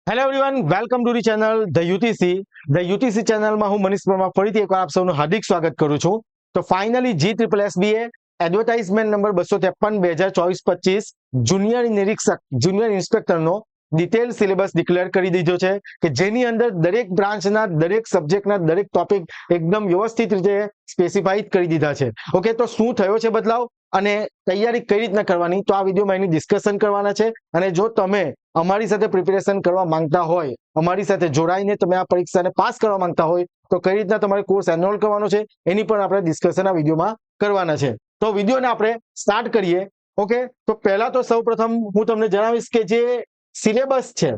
Hello everyone, welcome to the channel the UTC ચેનલમાં હું મનીષ પરમાર ફરીથી એકવાર આપ સૌનું હાર્દિક સ્વાગત કરું છું. તો ફાઇનલી GSSBએ એડવર્ટાઇઝમેન્ટ નંબર 253 2024-25 જુનિયર નિરીક્ષક જુનિયર ઇન્સ્પેક્ટરનો ડિટેલ સિલેબસ ડિક્લેર કરી દીધો છે કે જેની અંદર દરેક બ્રાન્ચના દરેક સબ્જેક્ટના દરેક ટોપિક એકદમ વ્યવસ્થિત રીતે સ્પેસિફાઈડ કરી દીધા છે. ઓકે, તો શું થયો છે બદલાવ અને તૈયારી કઈ રીતના કરવાની, તો આ વિડીયોમાં એની ડિસ્કશન કરવાના છે. અને જો તમે અમારી સાથે પ્રિપેરેશન કરવા માંગતા હોય, અમારી સાથે જોડાઈને તમે આ પરીક્ષાને પાસ કરવા માંગતા હોય, તો કઈ રીતના તમારે કોર્સ એનરોલ કરવાનો છે એની પણ આપણે ડિસ્કશન આ વિડીયોમાં કરવાના છે. તો વિડીયોને આપણે સ્ટાર્ટ કરીએ. ઓકે, તો પહેલા તો સૌપ્રથમ હું તમને જણાવીશ કે જે સિલેબસ છે,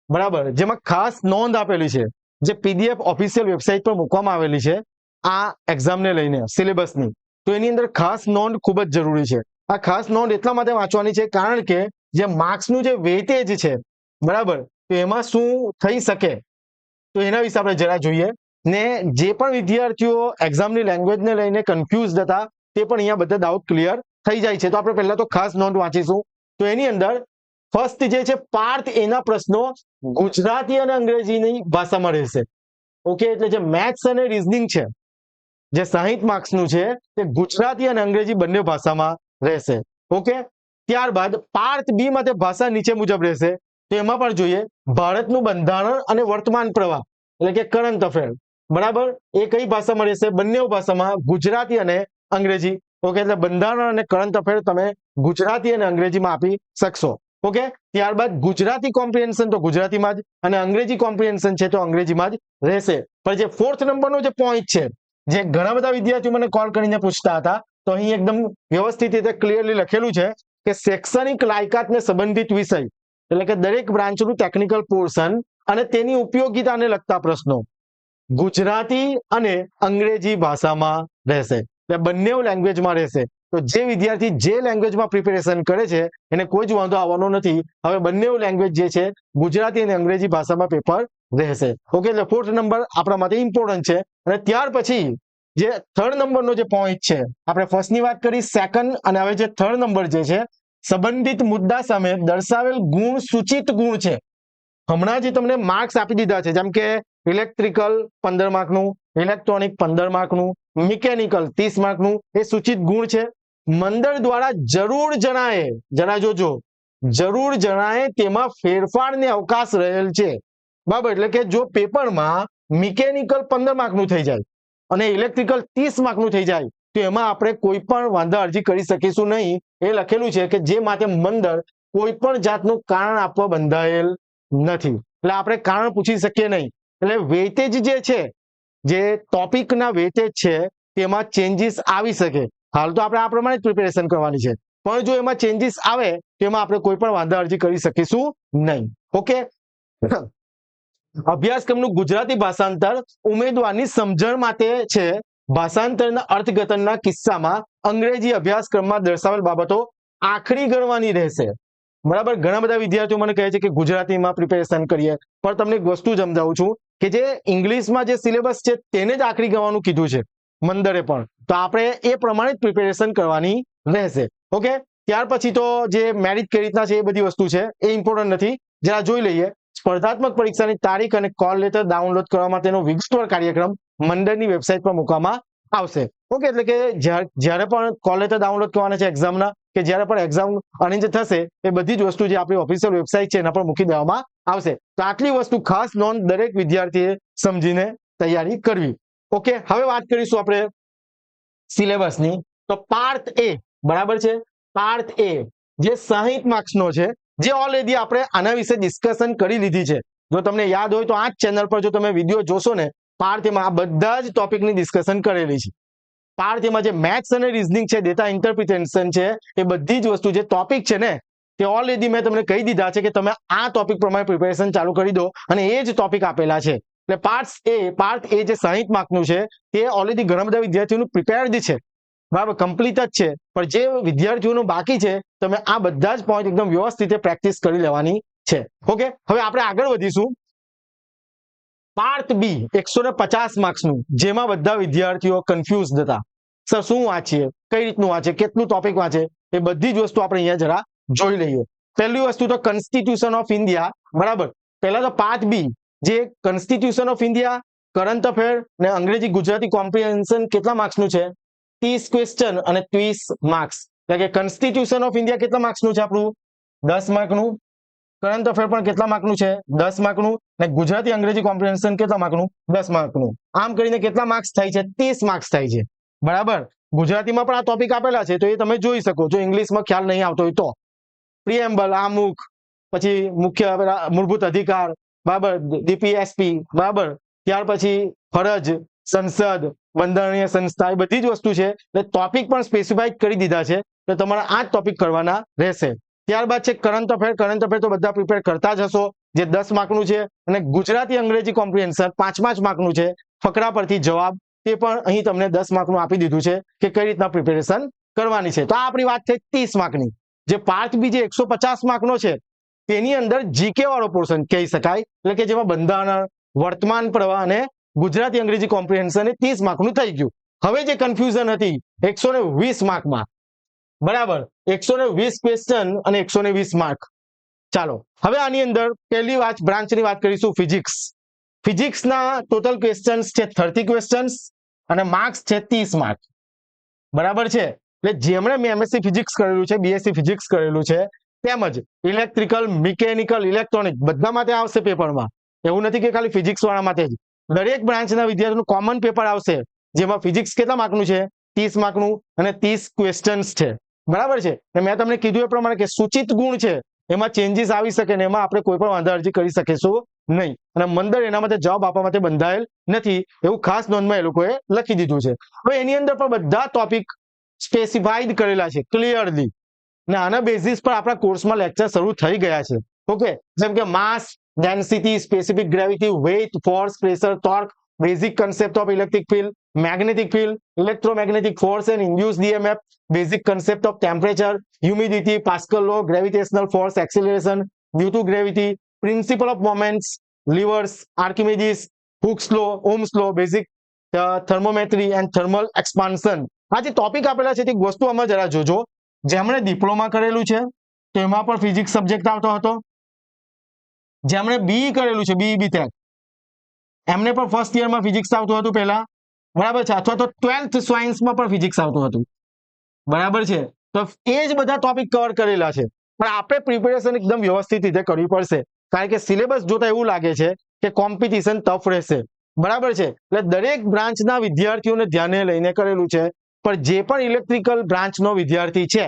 બરાબર, જેમાં ખાસ નોંધ આપેલી છે, જે PDF ઓફિશિયલ વેબસાઇટ પર મૂકવામાં આવેલી છે આ એક્ઝામને લઈને સિલેબસની, તો એની અંદર ખાસ નોંધ ખૂબ જ જરૂરી છે. આ ખાસ નોંધ એટલા માટે વાંચવાની છે કારણ કે જે માર્ક્સનું જે વેઇટેજ છે, બરાબર, તો એમાં શું થઈ શકે તો એના વિશે આપણે જરા જોઈએ. ને જે પણ વિદ્યાર્થીઓ એક્ઝામની લેંગ્વેજને લઈને કન્ફ્યુઝ હતા તે પણ અહીંયા બધા ડાઉટ ક્લિયર થઈ જાય છે. તો આપણે પહેલા તો ખાસ નોંધ વાંચીશું. તો એની અંદર ફર્સ્ટ જે છે પાર્ટ એ ના પ્રશ્નો ગુજરાતી અને અંગ્રેજીની ભાષામાં રહેશે. ઓકે, એટલે જે મેથ્સ અને રીઝનિંગ છે, જે 60 માર્ક્સનું છે, તે ગુજરાતી અને અંગ્રેજી બંને ભાષામાં રહેશે. ઓકે, ત્યારબાદ પાર્ટ બી માટે ભાષા નીચે મુજબ રહેશે. તો એમાં પણ જોઈએ ભારતનું બંધારણ અને વર્તમાન પ્રવાહ, એટલે કે કરંટ અફેર, બરાબર, એ કઈ ભાષામાં રહેશે? બંને ભાષામાં, ગુજરાતી અને અંગ્રેજી. ઓકે, એટલે બંધારણ અને કરંટ અફેર તમે ગુજરાતી અને અંગ્રેજીમાં આપી શકશો. ઓકે, ત્યારબાદ ગુજરાતી કોમ્પ્રિહેન્શન તો ગુજરાતીમાં જ અને અંગ્રેજી કોમ્પ્રિહેન્શન છે તો અંગ્રેજીમાં જ રહેશે. પણ જે ફોર્થ નંબરનો જે પોઈન્ટ છે, જે ઘણા બધા વિદ્યાર્થીઓ મને કોલ કરીને પૂછતા હતા, તો અહીં એકદમ વ્યવસ્થિત રીતે ક્લિયરલી લખેલું છે કે શૈક્ષણિક લાયકાતને સંબંધિત વિષય, એટલે કે દરેક બ્રાન્ચનું ટેકનિકલ પોર્શન અને તેની ઉપયોગિતાને લગતા પ્રશ્નો ગુજરાતી અને અંગ્રેજી ભાષામાં રહેશે. એટલે બંને લેંગ્વેજમાં રહેશે. તો જે વિદ્યાર્થી જે લેંગ્વેજમાં પ્રિપેરેશન કરે છે એને કોઈ જ વાંધો આવવાનો નથી. હવે બંને લેંગ્વેજ જે છે ગુજરાતી અને અંગ્રેજી ભાષામાં પેપર રહેશે. ઓકે, એટલે ફોર્થ નંબર આપણા માટે ઇમ્પોર્ટન્ટ છે. અને ત્યાર પછી જે થર્ડ નંબરનો જે પોઈન્ટ છે, આપણે ફર્સ્ટની વાત કરી, સેકન્ડ, અને હવે જે થર્ડ નંબર જે છે, સંબંધિત મુદ્દા સામે દર્શાવેલ ગુણ સૂચિત ગુણ છે. હમણાં જે તમને માર્ક્સ આપી દીધા છે, જેમ કે ઇલેક્ટ્રિકલ 15 માર્કનું, ઇલેક્ટ્રોનિક 15 માર્કનું, મિકેનિકલ 30 માર્કનું, એ સૂચિત ગુણ છે. મંડળ દ્વારા જરૂર જણાય, જરા જોજો, જરૂર જણાય તેમાં ફેરફારને અવકાશ રહેલ છે. બરાબર, એટલે કે જો પેપરમાં મિકેનિકલ 15 માર્કનું થઈ જાય અને ઇલેક્ટ્રિકલ 30 માર્કનું થઈ જાય તો એમાં આપણે કોઈ પણ વાંધા અરજી કરી શકીશું નહીં. એ લખેલું છે કે જે માટે મંડળ કોઈ પણ જાતનું કારણ આપવા બંધાયેલ નથી. એટલે આપણે કારણ પૂછી શકીએ નહીં. એટલે વેઇટેજ જે છે, જે ટોપિકના વેઇટેજ છે, તેમાં ચેન્જીસ આવી શકે. હાલ તો આપણે આ પ્રમાણે જ પ્રિપેરેશન કરવાની છે, પણ જો એમાં ચેન્જીસ આવે તો એમાં આપણે કોઈ પણ વાંધા અરજી કરી શકીશું નહીં. ઓકે, અભ્યાસક્રમનું ગુજરાતી ભાષાંતર ઉમેદવારની સમજણ માટે છે. ભાષાંતરના અર્થઘટનના કિસ્સામાં અંગ્રેજી અભ્યાસક્રમમાં દર્શાવેલ બાબતો આખરી ગણવાની રહેશે. બરાબર, ઘણા બધા વિદ્યાર્થીઓ મને કહે છે કે ગુજરાતીમાં પ્રિપેરેશન કરીએ, પણ તમને એક વસ્તુ સમજાવું છું કે જે ઇંગ્લિશમાં જે સિલેબસ છે તેને જ આખરી ગણવાનું કીધું છે મંદરે પણ, તો આપણે એ પ્રમાણે જ પ્રિપેરેશન કરવાની રહેશે. ઓકે, ત્યાર પછી તો જે મેરિટ કઈ રીતના છે એ બધી વસ્તુ છે, એ ઇમ્પોર્ટન્ટ નથી. જરા જોઈ લઈએ. સ્પર્ધાત્મક પરીક્ષાની તારીખ અને કોલ લેટર ડાઉનલોડ કરવા માટેનો વિગતવાર કાર્યક્રમ મંડળની વેબસાઇટ પર મૂકવામાં આવશે. ઓકે, એટલે કે જ્યારે પણ કોલ લેટર ડાઉનલોડ કરવાના છે એક્ઝામના, કે જ્યારે પણ એક્ઝામ અરેન્જ થશે, એ બધી જ વસ્તુ જે આપણી ઓફિશિયલ વેબસાઇટ છે એના પર મૂકી દેવામાં આવશે. તો આટલી વસ્તુ ખાસ નોંધ દરેક વિદ્યાર્થીએ સમજીને તૈયારી કરવી. ઓકે, હવે વાત કરીશું આપણે સિલેબસની. તો પાર્ટ એ, બરાબર છે, પાર્ટ એ જે 60 માર્ક્સનો છે, જે ઓલરેડી આપણે આના વિશે ડિસ્કશન કરી લીધી છે. જો તમને યાદ હોય તો આ જ ચેનલ પર જો તમે વિડીયો જોશો ને, પાર્ટ એમાં આ બધા જ ટોપિકની ડિસ્કશન કરેલી છે. પાર્ટ એમાં જે મેથ્સ અને રીઝનિંગ છે, ડેટા ઇન્ટરપ્રિટેશન છે, એ બધી જ વસ્તુ જે ટોપિક છે ને, તે ઓલરેડી મેં તમને કહી દીધા છે કે તમે આ ટોપિક પ્રમાણે પ્રિપેરેશન ચાલુ કરી દો, અને એ જ ટોપિક આપેલા છે. એટલે પાર્ટ એ જે 60 માર્કનું છે, તે ઓલરેડી ઘણા બધા વિદ્યાર્થીઓનું પ્રિપેર્ડ છે, બરાબર, કમ્પ્લીટ જ છે. પણ જે વિદ્યાર્થીઓનું બાકી છે, તમે આ બધા જ પોઈન્ટ એકદમ વ્યવસ્થિત રીતે પ્રેક્ટિસ કરી લેવાની છે. ઓકે, હવે આપણે આગળ વધીશું. પાર્ટ બી 150 માર્ક્સનું, જેમાં બધા વિદ્યાર્થીઓ કન્ફ્યુઝ હતા, સર શું વાંચીએ, કઈ રીતનું વાંચે, કેટલું ટોપિક વાંચે, એ બધી જ વસ્તુ આપણે અહીંયા જરા જોઈ લઈએ. પહેલી વસ્તુ તો કોન્સ્ટિટ્યુશન ઓફ ઇન્ડિયા, બરાબર, પહેલા તો પાર્ટ બી જે constitution of India, current affair ને અંગ્રેજી ગુજરાતી કોમ્પ્રિહેન્શન કેટલા માર્ક્સનું છે? 30 ક્વેશ્ચન અને 30 માર્ક્સ. એટલે કે કોન્સ્ટિટ્યુશન ઓફ ઇન્ડિયા કેટલા માર્ક્સનું છે આપણું? 10 માર્કનું. કરંટ અફેર પણ કેટલા માર્કનું છે? 10 માર્કનું. ને ગુજરાતી અંગ્રેજી કોમ્પ્રિહેન્શન કેટલા માર્કનું? 10 માર્કનું. આમ કરીને કેટલા માર્ક્સ થાય છે? 30 માર્ક્સ થાય છે. બરાબર. ગુજરાતીમાં પણ આ ટોપિક આપેલા છે તો એ તમે જોઈ શકો જો ઇંગ્લિશમાં ખ્યાલ નહીં આવતો હોય તો. પ્રિએમ્બલ, આમુખ, પછી મુખ્ય મૂળભૂત અધિકાર, બરાબર, ડીપીએસપી, બરાબર, ત્યાર પછી ફરજ, સંસદ, બંધારણીય સંસ્થા, એ બધી જ વસ્તુ છે. એટલે ટોપિક પણ સ્પેસિફાઈ કરી દીધા છે તો તમારે આ જ ટોપિક કરવાના રહેશે. ત્યારબાદ છે કરંટ અફેર. કરંટ અફેર તો બધા પ્રિપેર કરતા જ હશો, જે 10 માર્કનું છે. અને ગુજરાતી અંગ્રેજી કોમ્પ્રિહેન્શન 5 માર્કનું છે. ફકરા પરથી જવાબ તે પણ અહીં તમને 10 માર્કનું આપી દીધું છે કે કઈ રીતના પ્રિપેરેશન કરવાની છે. તો આ આપણી વાત થઈ 30 માર્કની. જે પાર્ટ બી જે 150 માર્કનો છે તેની અંદર જીકે વાળો પોર્શન કહી શકાય, એટલે કે જેમાં બંધારણ, વર્તમાન પ્રવાહ અને ગુજરાતી અંગ્રેજી કોમ્પ્રિહેન્શન 30 માર્કનું થઈ ગયું. હવે જે કન્ફ્યુઝન હતી 120 માર્કમાં, બરાબર, 120 ક્વેશ્ચન અને 120 માર્ક. ચાલો હવે આની અંદર પહેલી વાત બ્રાન્ચની વાત કરીશું, ફિઝિક્સ. ફિઝિક્સના ટોટલ ક્વેશ્ચન્સ છે 30 ક્વેશ્ચન્સ અને માર્ક્સ છે 30 માર્ક. બરાબર છે. એટલે જેમણે મેં એમએસસી ફિઝિક્સ કરેલું છે, બીએસસી ફિઝિક્સ કરેલું છે, તેમજ ઇલેક્ટ્રિકલ, મિકેનિકલ, ઇલેક્ટ્રોનિક બધા માટે આવશે પેપરમાં. એવું નથી કે ખાલી ફિઝિક્સ વાળા માટે જ. દરેક બ્રાન્ચના વિદ્યાર્થીઓનું કોમન પેપર આવશે જેમાં ફિઝિક્સ કેટલા માર્કનું છે? 30 માર્કનું અને 30 ક્વેશ્ચન્સ છે. બરાબર છે. મેં તમને કીધું એ પ્રમાણે કે સૂચિત ગુણ છે એમાં ચેન્જીસ આવી શકે ને એમાં આપણે કોઈ પણ વાંધા અરજી કરી શકીશું નહીં. અને મંડળ એના માટે જવાબ આપવા માટે બંધાયેલ નથી એવું ખાસ નોંધમાં એ લોકોએ લખી દીધું છે. હવે એની અંદર પણ બધા ટોપિક સ્પેસિફાઈડ કરેલા છે ક્લિયરલી. ને આના બેઝિસ પર આપણા કોર્સમાં લેક્ચર શરૂ થઈ ગયા છે. ઓકે, જેમ કે mass, density, specific gravity, weight, force, pressure, torque, basic concept of electric field, magnetic field, electromagnetic force and induced EMF, basic concept of temperature, humidity, Pascal law, gravitational force, acceleration due to gravity, principle of moments, levers, Archimedes, Hooke's law, Ohm's law, basic thermometry and thermal expansion. આ જે topic આપેલા છે તે વસ્તુ આમાં જરા જોજો. જેમણે ડિપ્લોમા કરેલું છે તો એમાં પણ ફિઝિક્સ સબ્જેક્ટ આવતો હતો. જેમણે બીઈ કરેલું છે, બીઈ બીટેક, એમને પણ ફર્સ્ટ યરમાં ફિઝિક્સ આવતું હતું પહેલા, બરાબર છે, અથવા તો 12th સાયન્સમાં પણ ફિઝિક્સ આવતું હતું. બરાબર છે. તો એ જ બધા ટોપિક કવર કરેલા છે. પણ આપણે પ્રિપેરેશન એકદમ વ્યવસ્થિત રીતે કરવી પડશે કારણ કે સિલેબસ જોતા એવું લાગે છે કે કોમ્પિટિશન ટફ રહેશે. બરાબર છે. એટલે દરેક બ્રાન્ચના વિદ્યાર્થીઓને ધ્યાને લઈને કરેલું છે. પણ જે પણ ઇલેક્ટ્રિકલ બ્રાન્ચનો વિદ્યાર્થી છે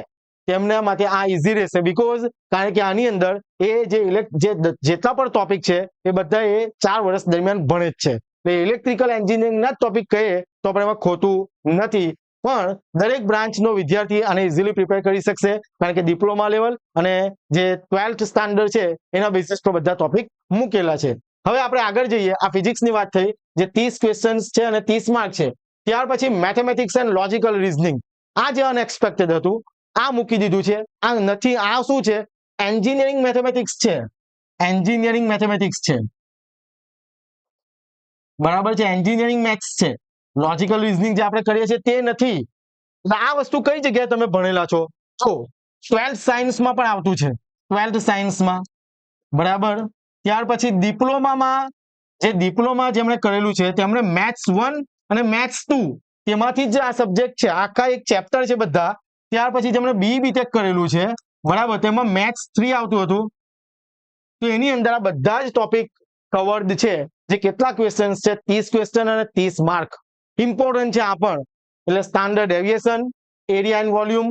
તેમના માટે આ ઈઝી રહેશે બીકોઝ કારણ કે આની અંદર એ જેટલા પણ ટોપિક છે એ બધા એ 4 વર્ષ દરમિયાન ભણે જ છે. એટલે ઇલેક્ટ્રિકલ એન્જિનિયરિંગના જ ટોપિક કહીએ તો પણ એમાં ખોટું નથી. પણ દરેક બ્રાન્ચનો વિદ્યાર્થી આને ઇઝીલી પ્રિપેર કરી શકશે કારણ કે ડિપ્લોમા લેવલ અને જે 12th સ્ટાન્ડર્ડ છે એના બેસિસ પર બધા ટોપિક મૂકેલા છે. હવે આપણે આગળ જઈએ. આ ફિઝિક્સની વાત થઈ જે 30 ક્વેશ્ચન્સ છે અને 30 માર્ક છે. ત્યાર પછી મેથેમેટિક્સ એન્ડ લોજિકલ રીઝનિંગ. આ જે અનએક્સપેક્ટેડ હતું આ મૂકી દીધું છે. આ નથી, આ શું છે? એન્જિનિયરિંગ મેથેમેટિક્સ છે. એન્જિનિયરિંગ મેથેમેટિક્સ છે. બરાબર છે. એન્જિનિયરિંગ મેથ્સ છે. લોજિકલ રીઝનિંગ જે આપણે કરીએ છીએ તે નથી. આ વસ્તુ કઈ જગ્યાએ તમે ભણેલા છો? તો 12th સાયન્સમાં પણ આવતું છે. 12th સાયન્સમાં, બરાબર. ત્યાર પછી ડિપ્લોમામાં જે ડિપ્લોમા જેમણે કરેલું છે તેમણે મેથ્સ 1 અને મેથ્સ 2 તેમાંથી જ આ સબ્જેક્ટ છે. આખા એક ચેપ્ટર છે બધા. ત્યાર પછી જેમણે બી બીટેક કરેલું છે, બરાબર, તેમાં મેથ્સ 3 આવતું હતું. તો એની અંદર આ બધા જ ટોપિક કવર્ડ છે. જે કેટલા ક્વેશ્ચન્સ છે? 30 ક્વેશ્ચન અને 30 માર્ક. ઇમ્પોર્ટન્ટ છે આ પણ. એટલે standard deviation, area and volume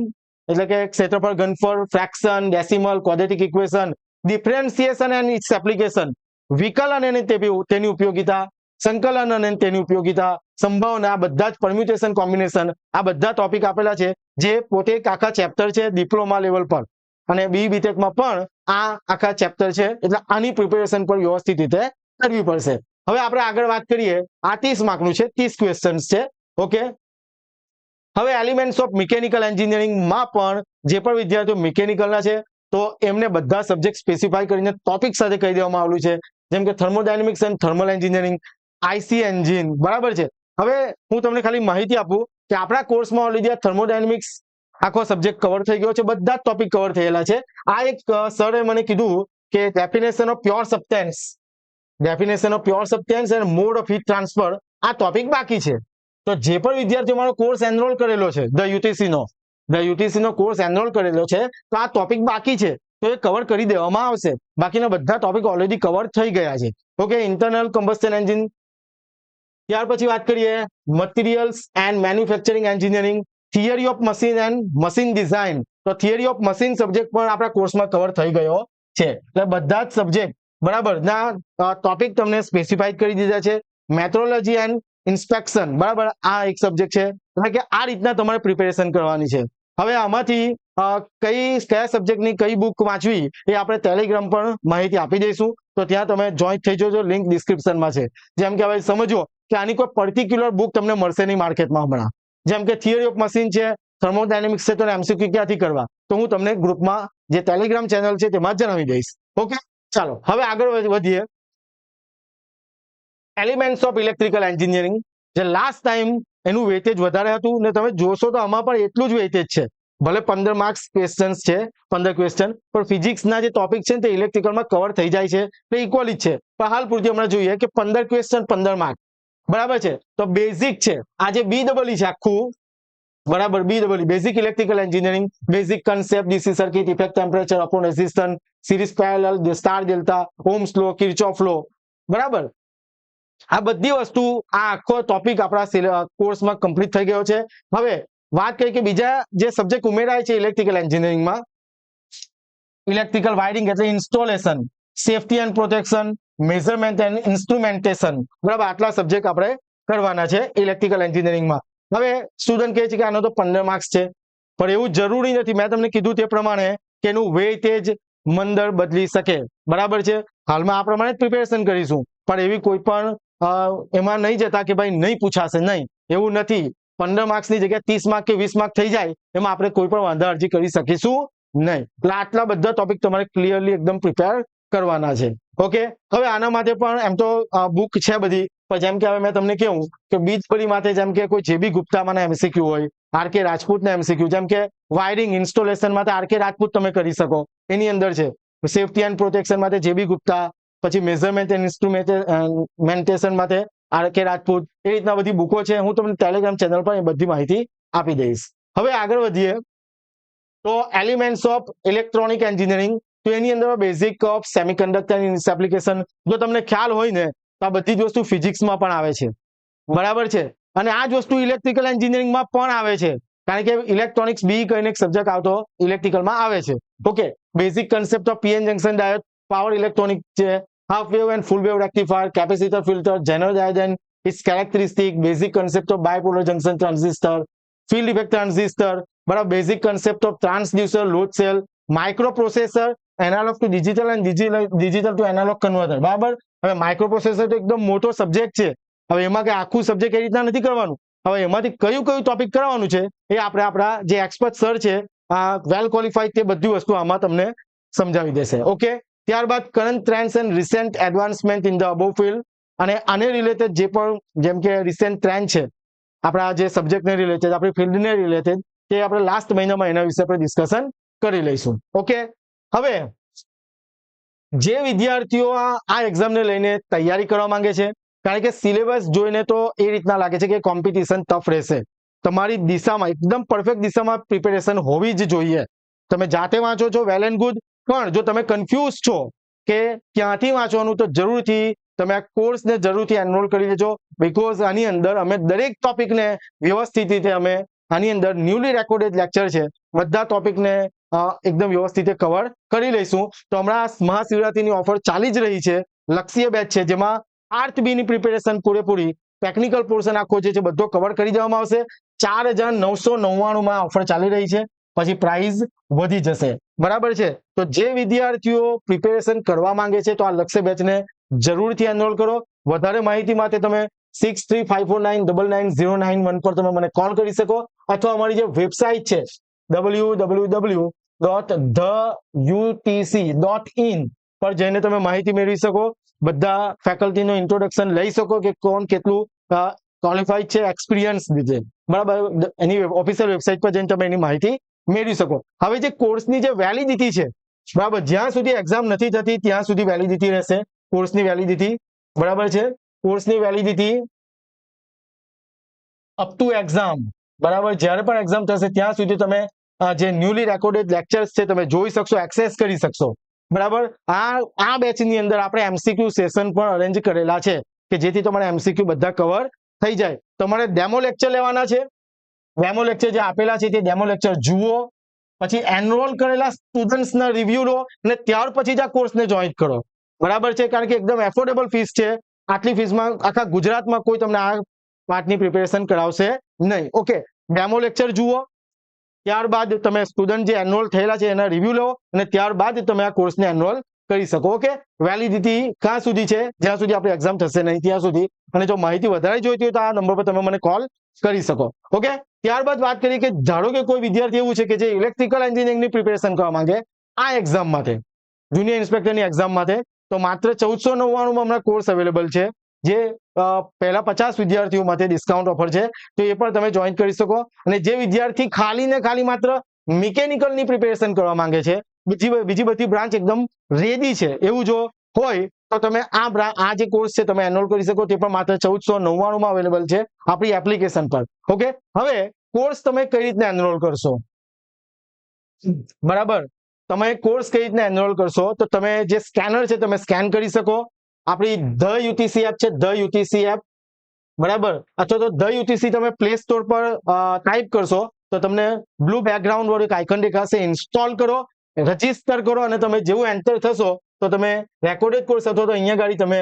એટલે કે ક્ષેત્રફળ, ઘનફળ, fraction, decimal, quadratic equation, differentiation and its application, વિકલન અને તેની ઉપયોગિતા, સંકલન અને તેની ઉપયોગિતા, સંભાવના, આ બધા જ પરમ્યુટેશન, કોમ્બિનેશન, આ બધા ટોપિક આપેલા છે જે પોતે એક આખા ચેપ્ટર છે ડિપ્લોમા લેવલ પર. અને બી બીટેકમાં પણ આ આખા ચેપ્ટર છે. એટલે આની પ્રિપેરેશન પણ વ્યવસ્થિત રીતે કરવી પડશે. હવે આપણે આગળ વાત કરીએ. આ 30 માર્કનું છે, 30 ક્વેશ્ચન્સ છે. ઓકે. હવે એલિમેન્ટ્સ ઓફ મિકેનિકલ એન્જિનિયરિંગમાં પણ જે પણ વિદ્યાર્થીઓ મિકેનિકલના છે તો એમને બધા સબ્જેક્ટ સ્પેસિફાઈ કરીને ટોપિક સાથે કહી દેવામાં આવ્યું છે. જેમ કે thermodynamics and thermal engineering, IC engine, બરાબર છે. હવે હું તમને ખાલી માહિતી આપું કે આપણા કોર્સમાં ઓલરેડી થર્મોડાયનેમિક્સ આખો સબ્જેક્ટ કવર થઈ ગયો છે. બધા જ ટોપિક કવર થયેલા છે. આ એક સરે મને કીધું કે definition of pure substance, definition of pure substance and mode of heat transfer, આ ટોપિક બાકી છે. તો જે પણ વિદ્યાર્થીઓ મારો કોર્સ એનરોલ કરેલો છે ધ યુટીસી નો કોર્સ એનરોલ કરેલો છે, તો આ ટોપિક બાકી છે તો એ કવર કરી દેવામાં આવશે. બાકીના બધા ટોપિક ઓલરેડી કવર થઈ ગયા છે. Okay, internal combustion engine. ત્યાર પછી વાત કરીએ materials and manufacturing engineering, theory of machine and machine design. તો થિયરી ઓફ મશીન સબ્જેક્ટ પણ આપણા કોર્સમાં કવર થઈ ગયો છે. એટલે બધા જ સબ્જેક્ટ બરાબર ના ટોપિક તમને સ્પેસિફાઈડ કરી દીધા છે. મેટ્રોલોજી એન્ડ ઇન્સ્પેક્શન, બરાબર, આ એક સબ્જેક્ટ છે. એટલે કે આ રીતના તમારે પ્રિપેરેશન કરવાની છે. હવે આમાંથી કયા સબ્જેક્ટની કઈ બુક વાંચવી એ આપણે ટેલિગ્રામ પર માહિતી આપી દઈશું, તો ત્યાં તમે જોઈન્ટ થઈ જજો. લિંક ડિસ્ક્રિપ્શનમાં છે. જેમ કે હવે સમજો કે આની કોઈ પર્ટિક્યુલર બુક તમને મળશે નહીં માર્કેટમાં હમણાં. જેમ કે થિયરી ઓફ મશીન છે, થર્મોડાયનેમિક્સ છે, તો એમસીક્યુ ક્યાંથી કરવા, તો હું તમને ગ્રુપમાં જે ટેલિગ્રામ ચેનલ છે તેમાં જણાવી દઈશ. ઓકે, ચાલો હવે આગળ વધીએ. એલિમેન્ટ્સ ઓફ ઇલેક્ટ્રિકલ એન્જિનિયરિંગ, જે લાસ્ટ ટાઈમ એનું વેટેજ વધારે હતું ને તમે જોશો તો આમાં પણ એટલું જ વેટેજ છે. ભલે 15 માર્ક્સ ક્વેશ્ચન્સ છે, 15 ક્વેશ્ચન, પણ ફિઝિક્સના જે ટોપિક છે તે ઇલેક્ટ્રિકલમાં કવર થઈ જાય છે, એટલે ઇક્વલી જ છે. પણ હાલ પૂરતી હમણાં જોઈએ કે 15 ક્વેશ્ચન 15 માર્ક, બરાબર છે. તો બેઝિક છે, આ જે BEE છે આખું, બરાબર, BEE basic electrical engineering, basic concept, DC circuit, effect, temperature, upon resistance, series parallel, star delta, Ohm's law, Kirchhoff law, બરાબર. આ બધી વસ્તુ, આ આખો ટોપિક આપણા કોર્સમાં કમ્પ્લીટ થઈ ગયો છે. હવે વાત કરીએ કે બીજા જે સબ્જેક્ટ ઉમેરાય છે ઇલેક્ટ્રિકલ એન્જિનિયરિંગમાં, ઇલેક્ટ્રિકલ વાયરિંગ એટલે installation, safety and protection, measurement and instrumentation, બરાબર, આટલા સબ્જેક્ટ આપણે કરવાના છે ઇલેક્ટ્રિકલ એન્જિનિયરિંગમાં. હવે સ્ટુડન્ટ કહે છે કે આનો તો 15 માર્ક્સ છે, પણ એવું જરૂરી નથી. મેં તમને કીધું તે પ્રમાણે કે એનું વેઇટેજ મંદર બદલી શકે, બરાબર છે. હાલમાં આ પ્રમાણે જ પ્રિપેરેશન કરીશું, પણ એવી કોઈ પણ એમાં નહીં જતા કે ભાઈ નહીં પૂછાશે, નહીં, એવું નથી. 15 માર્ક્સની જગ્યાએ 30 માર્ક કે 20 માર્ક થઈ જાય, એમાં આપણે કોઈ પણ વાંધા અરજી કરી શકીશું નહીં. એટલે આટલા બધા ટોપિક તમારે ક્લિયરલી એકદમ પ્રિપેર કરવાના છે. ઓકે, હવે આના માટે પણ એમ તો બુક છે બધી, પણ જેમ કે હવે મેં તમને કહ્યું કે BEE માટે જેમ કે કોઈ JB ગુપ્તામાંના એમસીક્યુ હોય, RK રાજપૂતના એમસીક્યુ, જેમ કે વાયરિંગ ઇન્સ્ટોલેશન માટે RK રાજપૂત તમે કરી શકો, એની અંદર છે. સેફટી એન્ડ પ્રોટેક્શન માટે JB ગુપ્તા, પછી મેઝરમેન્ટ એન્ડ ઇન્સ્ટ્રુમેન્ટેશન માટે RK રાજપૂત, એ રીતના બધી બુકો છે. હું તમને ટેલિગ્રામ ચેનલ પર એ બધી માહિતી આપી દઈશ. હવે આગળ વધીએ તો એલિમેન્ટ્સ ઓફ ઇલેક્ટ્રોનિક એન્જિનિયરિંગ, તો એની અંદર basic of semiconductor in application. જો તમને ખ્યાલ હોય ને તો આ બધી જ વસ્તુ ફિઝિક્સમાં પણ આવે છે, બરાબર છે. અને આ જ વસ્તુ ઇલેક્ટ્રિકલ એન્જિનિયરિંગમાં પણ આવે છે, કારણ કે ઇલેક્ટ્રોનિક્સ BE કરીને એક સબ્જેક્ટ આવતો ઇલેક્ટ્રિકલમાં આવે છે. Okay, basic concept of PN junction diode, power electronic છે, half wave and full wave rectifier, capacitor filter, general diode its characteristic, basic concept of bipolar junction transistor, field effect transistor, બરાબર, basic concept of transducer, load cell, micro processor, analogue to digital and digital to analogue converter, બરાબર. હવે micro processor તો એકદમ મોટો subject છે. હવે એમાં કે આખું સબ્જેક્ટ એ રીતના નથી કરવાનું. હવે એમાંથી કયું ટોપિક કરવાનું છે એ આપણે આપણા જે એક્સપર્ટ સર છે, વેલ ક્વોલિફાઈડ, તે બધી વસ્તુ આમાં તમને સમજાવી દેશે. ઓકે, ત્યારબાદ current trends and recent advancement in the above field, અને આને રિલેટેડ જે પણ જેમ કે રિસેન્ટ ટ્રેન્ડ છે આપણા જે સબ્જેક્ટને રિલેટેડ, આપણી ફિલ્ડને રિલેટેડ, તે આપણે લાસ્ટ મહિનામાં એના વિશે આપણે ડિસ્કશન કરી લઈશું. ઓકે, હવે જે વિદ્યાર્થીઓ આ એક્ઝામને લઈને તૈયારી કરવા માંગે છે, કારણ કે સિલેબસ જોઈને તો એ રીતના લાગે છે કે કોમ્પિટિશન ટફ રહેશે. તમારી દિશામાં એકદમ પરફેક્ટ દિશામાં પ્રિપેરેશન હોવી જ જોઈએ. તમે જાતે વાંચો છો વેલ એન્ડ ગુડ, પણ જો તમે કન્ફ્યુઝ છો કે ક્યાંથી વાંચવાનું, તો જરૂરથી તમે આ કોર્સને જરૂરથી એનરોલ કરી લેજો. બીકોઝ આની અંદર અમે દરેક ટોપિકને વ્યવસ્થિત રીતે અમે આની અંદર ન્યૂલી રેકોર્ડેડ લેક્ચર છે, બધા ટોપિકને એકદમ વ્યવસ્થિત કવર કરી લઈશું. તો હમણાં મહાશિવરાત્રીની ઓફર ચાલી જ રહી છે, લક્ષ્ય બેચ છે, જેમાં 8th B ની પ્રિપેરેશન પૂરેપૂરી, ટેકનિકલ પોર્શન આખો જે છે બધો કવર કરી દેવામાં આવશે. 4999 ઓફર ચાલી રહી છે, પછી પ્રાઇઝ વધી જશે, બરાબર છે. તો જે વિદ્યાર્થીઓ પ્રિપેરેશન કરવા માંગે છે તો આ લક્ષ્ય બેચને જરૂરથી એનરોલ કરો. વધારે માહિતી માટે તમે 6354999091 પર તમે મને કોલ કરી શકો, અથવા અમારી જે વેબસાઇટ છે www.theutc.in પર જઈને તમે માહિતી મેળવી શકો. બધા ફેકલ્ટીનો ઇન્ટ્રોડક્શન લઈ શકો કે કોણ કેટલું ક્વોલિફાઈડ છે, એક્સપિરિયન્સ લીધે, બરાબર. એની ઓફિશિયલ વેબસાઇટ પર જઈને તમે એની માહિતી મેળવી શકો. હવે જે કોર્સની જે વેલિડિટી છે બરાબર, જ્યાં સુધી એક્ઝામ નથી થતી ત્યાં સુધી વેલિડિટી રહેશે કોર્સની વેલિડિટી. બરાબર છે, કોર્સની વેલિડિટી અપ ટુ એક્ઝામ. બરાબર, જ્યારે પણ એક્ઝામ થશે ત્યાં સુધી તમે જે ન્યૂલી રેકોર્ડેડ લેક્ચર્સ છે તમે જોઈ શકશો, એક્સેસ કરી શકશો. બરાબર, આ બેચની અંદર આપણે એમસીક્યુ સેશન પણ અરેન્જ કરેલા છે કે જેથી તમારે એમસીક્યુ બધા કવર થઈ જાય. તમારે ડેમો લેક્ચર લેવાના છે. ડેમો લેક્ચર જે આપેલા છે તે ડેમો લેક્ચર જુઓ, પછી એનરોલ કરેલા સ્ટુડન્ટ્સના રિવ્યુ લો અને ત્યાર પછી જ આ કોર્સને જોઈન કરો. બરાબર છે, કારણ કે એકદમ એફોર્ડેબલ ફીસ છે. આટલી ફીસમાં આખા ગુજરાતમાં કોઈ તમને આ પાર્ટની પ્રિપેરેશન કરાવશે નહીં. ઓકે, ડેમો લેક્ચર જુઓ, ત્યારબાદ તમે સ્ટુડન્ટ જે એનરોલ થયેલા છે એના રિવ્યુ લો અને ત્યારબાદ તમે આ કોર્સને એનરોલ કરી શકો. ઓકે, વેલિડિટી ક્યાં સુધી છે? જ્યાં સુધી આપણે એક્ઝામ થશે નહીં ત્યાં સુધી. અને જો માહિતી વધારે જોઈતી હોય તો આ નંબર પર તમે મને કોલ કરી શકો. ઓકે, ત્યારબાદ વાત કરીએ કે ધારો કે કોઈ વિદ્યાર્થી એવું છે કે જે ઇલેક્ટ્રિકલ એન્જિનિયરિંગની પ્રિપેરેશન કરવા માંગે આ એક્ઝામ માટે, જુનિયર ઇન્સ્પેક્ટરની એક્ઝામ માટે, તો માત્ર 1499 હમણાં કોર્સ અવેલેબલ છે, જે પહેલા 50 વિદ્યાર્થીઓ માટે ડિસ્કાઉન્ટ ઓફર છે, તો એ પણ તમે જોઈન કરી શકો. અને જે વિદ્યાર્થી ખાલી ને ખાલી માત્ર મિકેનિકલની પ્રિપેરેશન કરવા માંગે છે, બીજી બધી બ્રાન્ચ એકદમ રેડી છે એવું જો હોય તો તમે આ જે કોર્સ છે તમે એનરોલ કરી શકો. તે પણ માત્ર 1499 માં અવેલેબલ છે આપણી એપ્લિકેશન પર. ઓકે, હવે કોર્સ તમે કઈ રીતના એનરોલ કરશો? બરાબર, તમે કોર્સ કઈ રીતના એનરોલ કરશો તો તમે જે સ્કેનર છે તમે સ્કેન કરી શકો. આપણી ધ યુટીસી એપ છે, ધ યુટીસી એપ. બરાબર, અથવા તો ધ યુટીસી તમે પ્લે સ્ટોર પર ટાઈપ કરશો તો તમને બ્લુ બેકગ્રાઉન્ડ વાળું એક આઇકન દેખાશે. ઇન્સ્ટોલ કરો, રજીસ્ટર કરો અને તમે જેવું એન્ટર થશો તો તમે રેકોર્ડેડ કોર્સ અથવા તો અહીંયા ગાડી તમે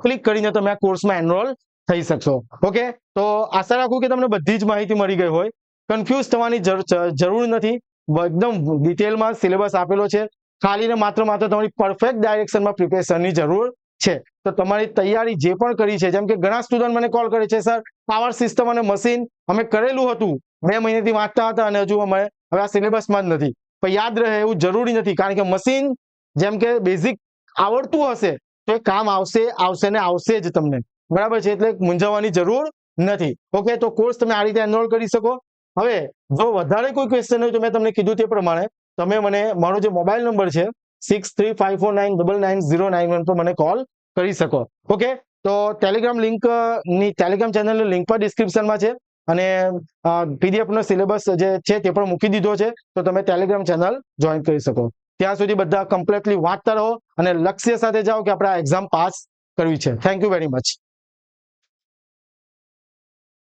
ક્લિક કરીને તમે આ કોર્સમાં એનરોલ થઈ શકશો. ઓકે, તો આશા રાખું કે તમને બધી જ માહિતી મળી ગઈ હોય. કન્ફ્યુઝ થવાની જરૂર નથી. એકદમ ડિટેલમાં સિલેબસ આપેલો છે. ખાલી ને માત્ર તમારી પરફેક્ટ ડાયરેક્શનમાં પ્રિપેરેશનની જરૂર છે. તો તમારી તૈયારી જે પણ કરી છે, જેમ કે ઘણા સ્ટુડન્ટ મને કોલ કરે છે, સર પાવર સિસ્ટમ અને મશીન અમે કરેલું હતું, 2 મહિનાથી વાંચતા હતા અને હજુ અમે હવે આ સિલેબસમાં જ નથી. પણ યાદ રહે એવું જરૂરી નથી, કારણ કે મશીન જેમ કે બેઝિક આવડતું હશે તો એ કામ આવશે ને આવશે જ તમને. બરાબર છે, એટલે મૂંઝાવવાની જરૂર નથી. ઓકે, તો કોર્સ તમે આ રીતે એનરોલ કરી શકો. હવે જો વધારે કોઈ ક્વેશ્ચન હોય તો મેં તમને કીધું તે પ્રમાણે તમે મને મારો જે મોબાઈલ નંબર છે 6354999091 પર મને કોલ કરી શકો. ઓકે, તો ટેલિગ્રામ ચેનલની લિંક પર ડિસ્ક્રિપ્શનમાં છે અને પીડીએફ નો સિલેબસ જે છે તે પણ મૂકી દીધો છે, તો તમે ટેલિગ્રામ ચેનલ જોઈન કરી શકો. ત્યાં સુધી બધા કમ્પ્લીટલી વાંચતા રહો અને લક્ષ્ય સાથે જાઓ કે આપણે આ એક્ઝામ પાસ કરવી છે. Thank you very much.